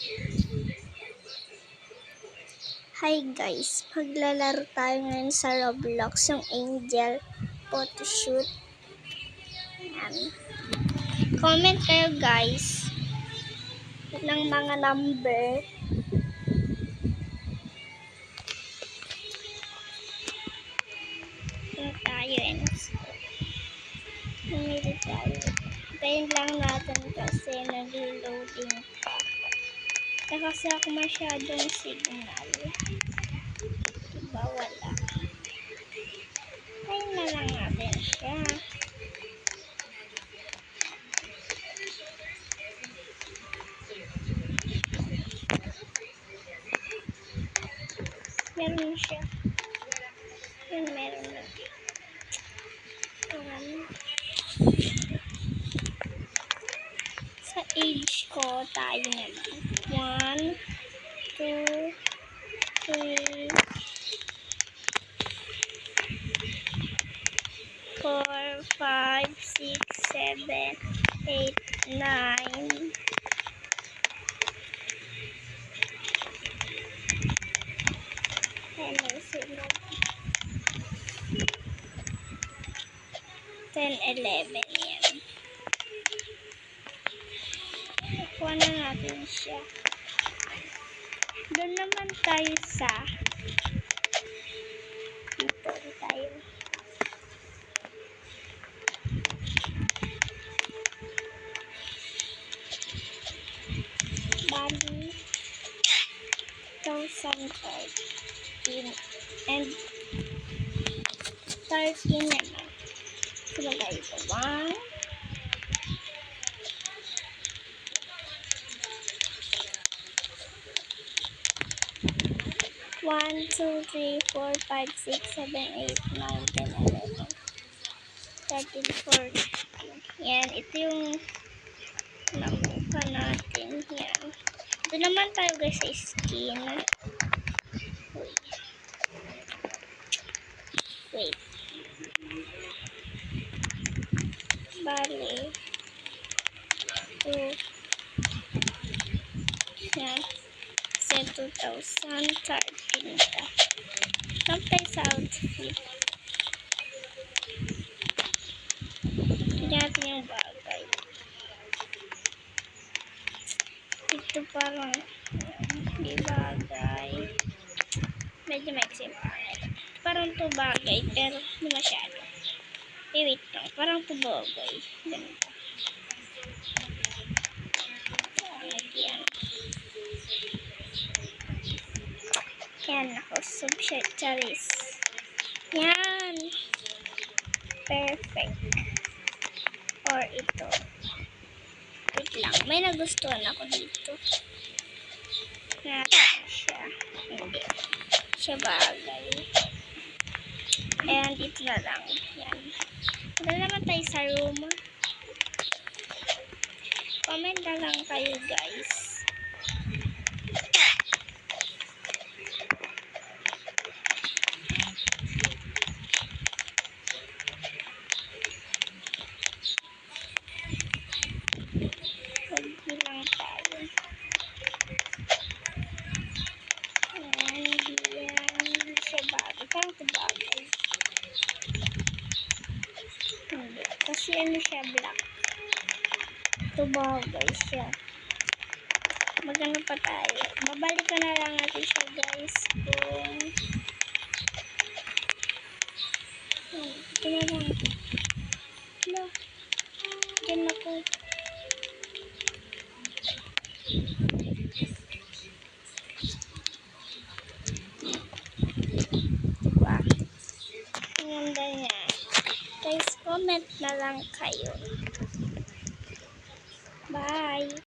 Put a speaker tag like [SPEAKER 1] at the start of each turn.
[SPEAKER 1] Hi guys, maglalaro tayo ngayon sa Roblox, yung Angel Photoshoot. Ayan. Comment kayo guys, ilang mga number. Ito tayo Pumili tayo. Tayin lang natin kasi nag-loading pa. Kasi ako masyadong signal. Diba wala? Tayin na lang natin siya. Meron siya. Yun, meron na. Sa age ko, tayo na lang. 1, 2, 3, 4, 5, 6, 7, 8, 9. Ayan, sila. 10, 11 yan. Nakuha na natin siya. Doon naman tayo sa dito tayo. Bali 2013 and 13 naman. Silagay ito. 1, 2, 3, 4, 5, 6, 7, 8, 9, 10, 11, 13, 14. Yan, ito yung nakuha natin. Yan. Ito naman tayo guys sa skin. Wait. Bali. Yan. Sa 2013 ka. Sampai sa outfit. Tingnan natin yung bagay. Ito parang di bagay. Medyo maiksi bagay. Parang to bagay pero di masyado. Wait lang. Parang to bagay. Ganito. Yan. Yan ako. Subcharis. Yan. Perfect. Or ito. Wait lang. May nagustuhan ako dito. Natin siya. Hindi. Siya bagay. Ayan, dito na lang. Yan. Wala naman tayo sa room. Comment na lang kayo guys. Magbilang tayo. Ayan, hindi siya bagay. Parang ito bagay. Hindi. Kasi ano siya, black. Ito bagay siya. Magano pa tayo. Babalikan na lang natin siya guys. Ito na lang. Hello. Diyan ako. Diba? Ang ganda niya. Guys, comment na lang kayo. Bye!